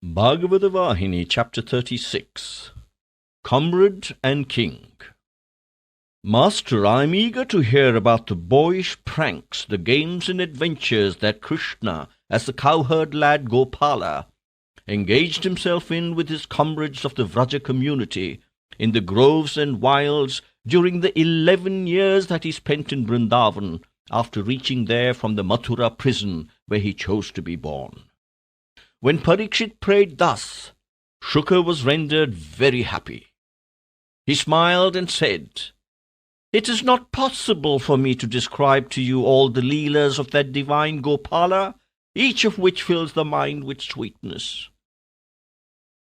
Bhagawatha Vahini, Chapter 36. Comrade and King. Master, I am eager to hear about the boyish pranks, the games and adventures that Krishna, as the cowherd lad Gopala, engaged himself in with his comrades of the Vraja community in the groves and wilds during the 11 years that he spent in Vrindavan after reaching there from the Mathura prison where he chose to be born. When Parikshit prayed thus, Shuka was rendered very happy. He smiled and said, "It is not possible for me to describe to you all the leelas of that divine Gopala, each of which fills the mind with sweetness.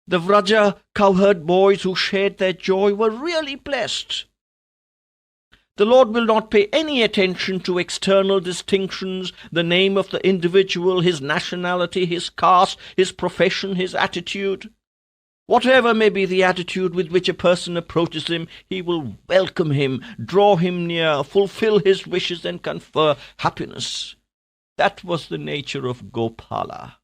The Vraja cowherd boys who shared their joy were really blessed. The Lord will not pay any attention to external distinctions, the name of the individual, his nationality, his caste, his profession, his attitude. Whatever may be the attitude with which a person approaches him, he will welcome him, draw him near, fulfill his wishes, and confer happiness." That was the nature of Gopala.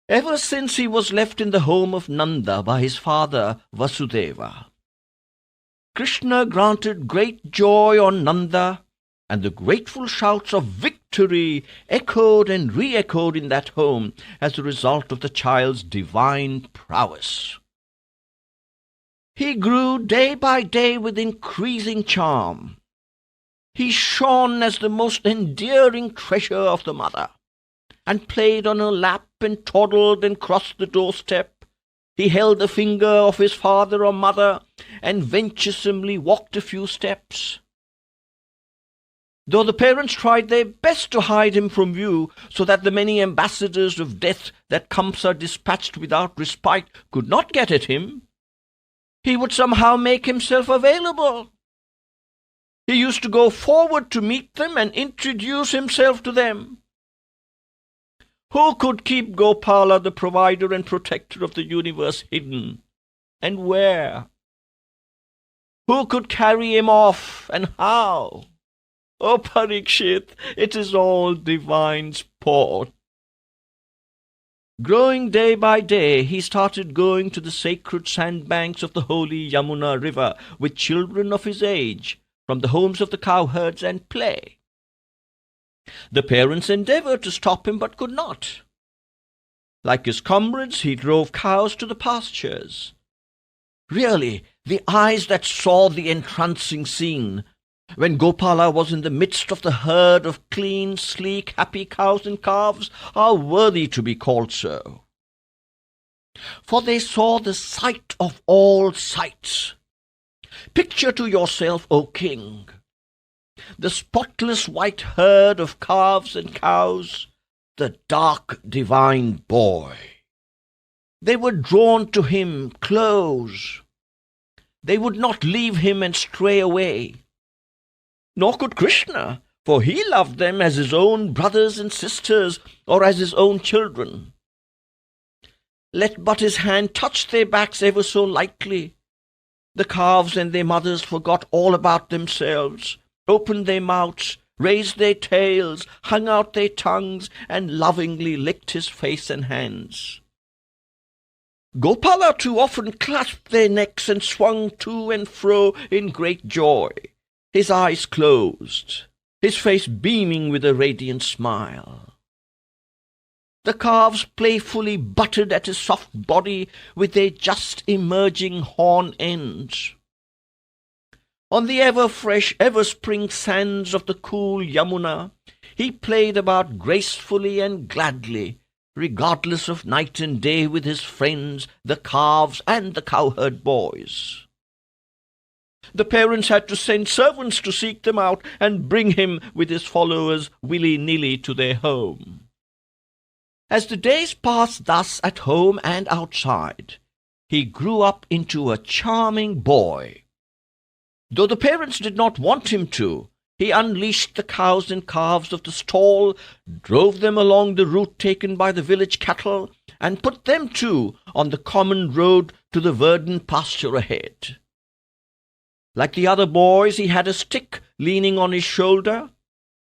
Ever since he was left in the home of Nanda by his father Vasudeva, Krishna granted great joy on Nanda, and the grateful shouts of victory echoed and re-echoed in that home as a result of the child's divine prowess. He grew day by day with increasing charm. He shone as the most endearing treasure of the mother, and played on her lap and toddled and crossed the doorstep. He held the finger of his father or mother and venturesomely walked a few steps. Though the parents tried their best to hide him from view so that the many ambassadors of death that Kamsa dispatched without respite could not get at him, he would somehow make himself available. He used to go forward to meet them and introduce himself to them. Who could keep Gopala, the provider and protector of the universe, hidden? And where? Who could carry him off, and how? Oh, Parikshit, it is all divine sport. Growing day by day, he started going to the sacred sandbanks of the holy Yamuna river with children of his age from the homes of the cowherds and play. The parents endeavored to stop him but could not. Like his comrades, he drove cows to the pastures. Really, the eyes that saw the entrancing scene, when Gopala was in the midst of the herd of clean, sleek, happy cows and calves, are worthy to be called so. For they saw the sight of all sights. Picture to yourself, O king, the spotless white herd of calves and cows, the dark divine boy. They were drawn to him close. They would not leave him and stray away. Nor could Krishna, for he loved them as his own brothers and sisters or as his own children. Let but his hand touch their backs ever so lightly. The calves and their mothers forgot all about themselves, opened their mouths, raised their tails, hung out their tongues, and lovingly licked his face and hands. Gopala too often clasped their necks and swung to and fro in great joy, his eyes closed, his face beaming with a radiant smile. The calves playfully butted at his soft body with their just emerging horn ends. On the ever-fresh, ever-spring sands of the cool Yamuna, he played about gracefully and gladly, regardless of night and day with his friends, the calves and the cowherd boys. The parents had to send servants to seek them out and bring him with his followers willy-nilly to their home. As the days passed thus at home and outside, he grew up into a charming boy. Though the parents did not want him to, he unleashed the cows and calves of the stall, drove them along the route taken by the village cattle, and put them too on the common road to the verdant pasture ahead. Like the other boys, he had a stick leaning on his shoulder,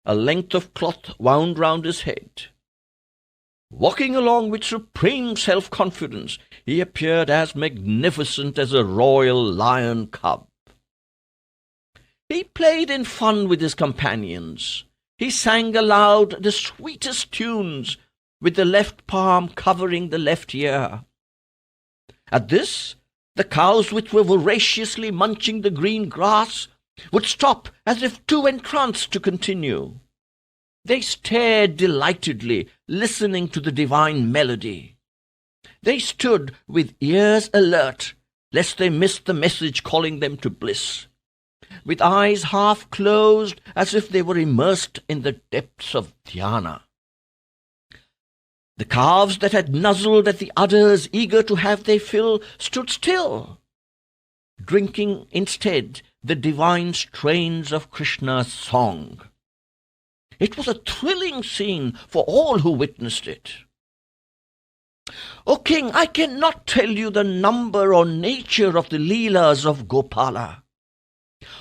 a length of cloth wound round his head. Walking along with supreme self-confidence, he appeared as magnificent as a royal lion cub. He played in fun with his companions. He sang aloud the sweetest tunes, with the left palm covering the left ear. At this, the cows, which were voraciously munching the green grass, would stop as if too entranced to continue. They stared delightedly, listening to the divine melody. They stood with ears alert, lest they missed the message calling them to bliss, with eyes half closed as if they were immersed in the depths of dhyana. The calves that had nuzzled at the udders, eager to have their fill, stood still, drinking instead the divine strains of Krishna's song. It was a thrilling scene for all who witnessed it. O king, I cannot tell you the number or nature of the leelas of Gopala.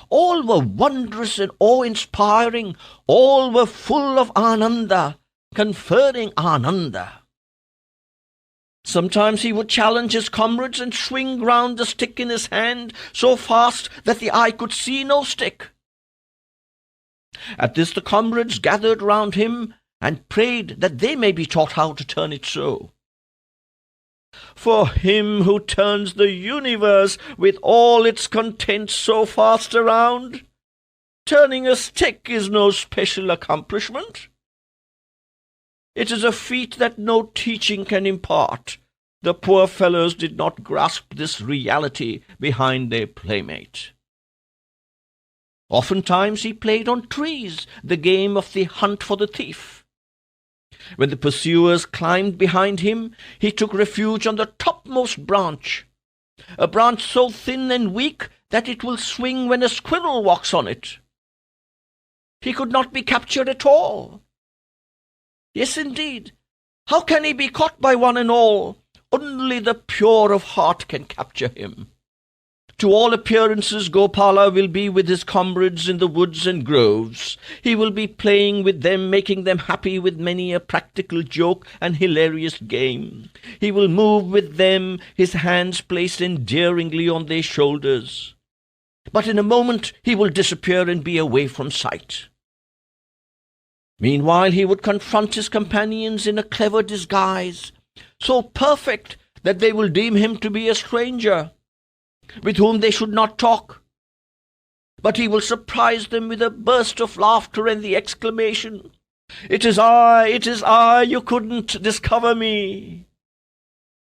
All were wondrous and awe-inspiring. All were full of ananda, conferring ananda. Sometimes he would challenge his comrades and swing round the stick in his hand so fast that the eye could see no stick. At this the comrades gathered round him and prayed that they may be taught how to turn it so. For him who turns the universe with all its contents so fast around, turning a stick is no special accomplishment. It is a feat that no teaching can impart. The poor fellows did not grasp this reality behind their playmate. Oftentimes he played on trees, the game of the hunt for the thief. When the pursuers climbed behind him, he took refuge on the topmost branch, a branch so thin and weak that it will swing when a squirrel walks on it. He could not be captured at all. Yes, indeed. How can he be caught by one and all? Only the pure of heart can capture him. To all appearances, Gopala will be with his comrades in the woods and groves. He will be playing with them, making them happy with many a practical joke and hilarious game. He will move with them, his hands placed endearingly on their shoulders. But in a moment he will disappear and be away from sight. Meanwhile he would confront his companions in a clever disguise, so perfect that they will deem him to be a stranger, with whom they should not talk. But he will surprise them with a burst of laughter and the exclamation, it is I, you couldn't discover me."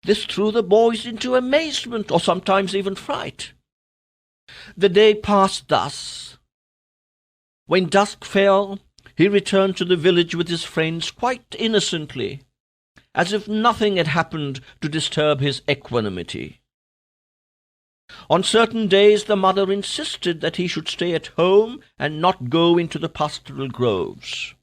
This threw the boys into amazement, or sometimes even fright. The day passed thus. When dusk fell, he returned to the village with his friends quite innocently, as if nothing had happened to disturb his equanimity. On certain days the mother insisted that he should stay at home and not go into the pastoral groves.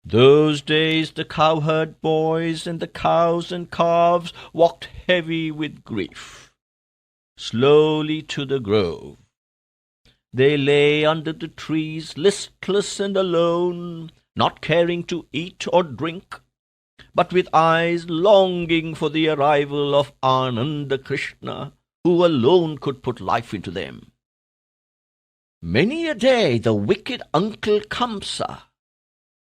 Those days the cowherd boys and the cows and calves walked heavy with grief, slowly to the grove. They lay under the trees, listless and alone, not caring to eat or drink, but with eyes longing for the arrival of Ananda Krishna, who alone could put life into them. Many a day the wicked uncle Kamsa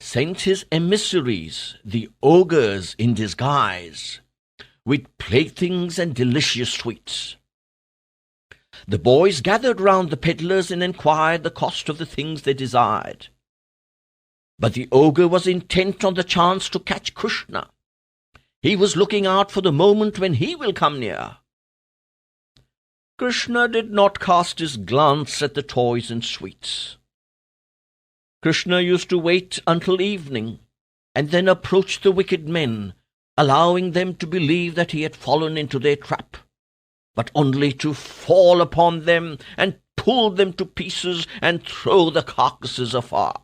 sent his emissaries, the ogres in disguise, with playthings and delicious sweets. The boys gathered round the peddlers and inquired the cost of the things they desired. But the ogre was intent on the chance to catch Krishna. He was looking out for the moment when he will come near. Krishna did not cast his glance at the toys and sweets. Krishna used to wait until evening, and then approach the wicked men, allowing them to believe that he had fallen into their trap, but only to fall upon them and pull them to pieces and throw the carcasses afar.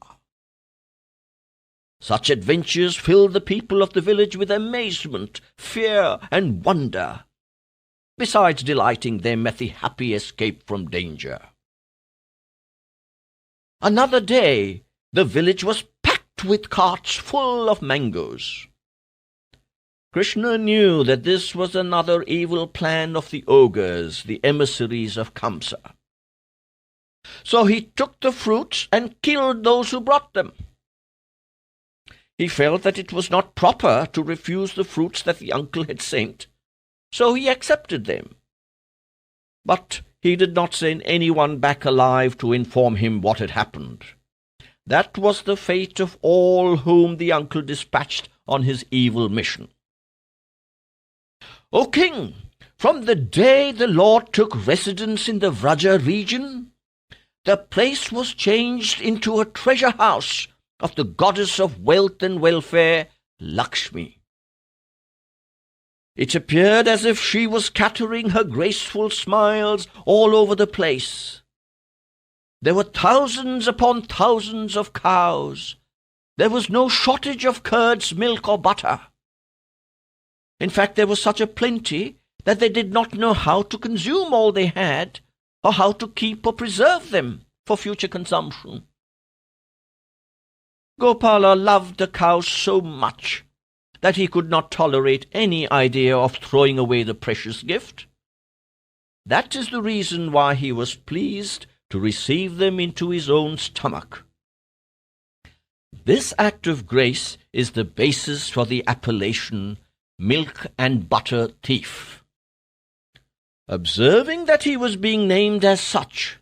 Such adventures filled the people of the village with amazement, fear, and wonder, besides delighting them at the happy escape from danger. Another day, the village was packed with carts full of mangoes. Krishna knew that this was another evil plan of the ogres, the emissaries of Kamsa. So he took the fruits and killed those who brought them. He felt that it was not proper to refuse the fruits that the uncle had sent, so he accepted them. But he did not send anyone back alive to inform him what had happened. That was the fate of all whom the uncle dispatched on his evil mission. O king, from the day the Lord took residence in the Vraja region, the place was changed into a treasure house of the goddess of wealth and welfare, Lakshmi. It appeared as if she was scattering her graceful smiles all over the place. There were thousands upon thousands of cows. There was no shortage of curds, milk, or butter. In fact, there was such a plenty that they did not know how to consume all they had, or how to keep or preserve them for future consumption. Gopala loved the cows so much that he could not tolerate any idea of throwing away the precious gift. That is the reason why he was pleased to receive them into his own stomach. This act of grace is the basis for the appellation milk and butter thief. Observing that he was being named as such,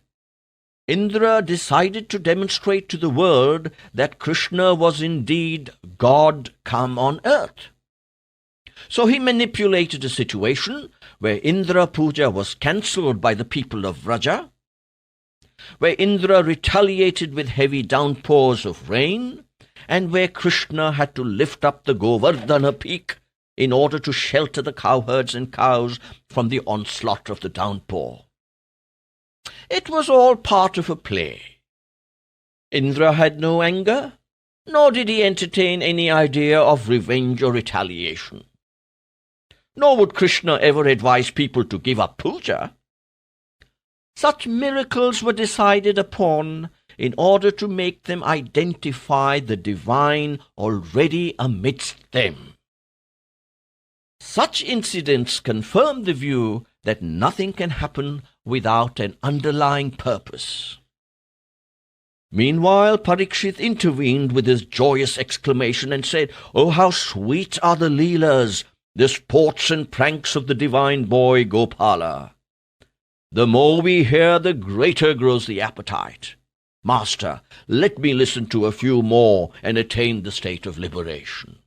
Indra decided to demonstrate to the world that Krishna was indeed God come on earth. So he manipulated a situation where Indra Puja was cancelled by the people of Vraja, where Indra retaliated with heavy downpours of rain, and where Krishna had to lift up the Govardhana peak in order to shelter the cowherds and cows from the onslaught of the downpour. It was all part of a play. Indra had no anger, nor did he entertain any idea of revenge or retaliation. Nor would Krishna ever advise people to give up puja. Such miracles were decided upon in order to make them identify the divine already amidst them. Such incidents confirm the view that nothing can happen without an underlying purpose. Meanwhile, Parikshit intervened with his joyous exclamation and said, "Oh, how sweet are the leelas, the sports and pranks of the divine boy Gopala! The more we hear, the greater grows the appetite. Master, let me listen to a few more and attain the state of liberation."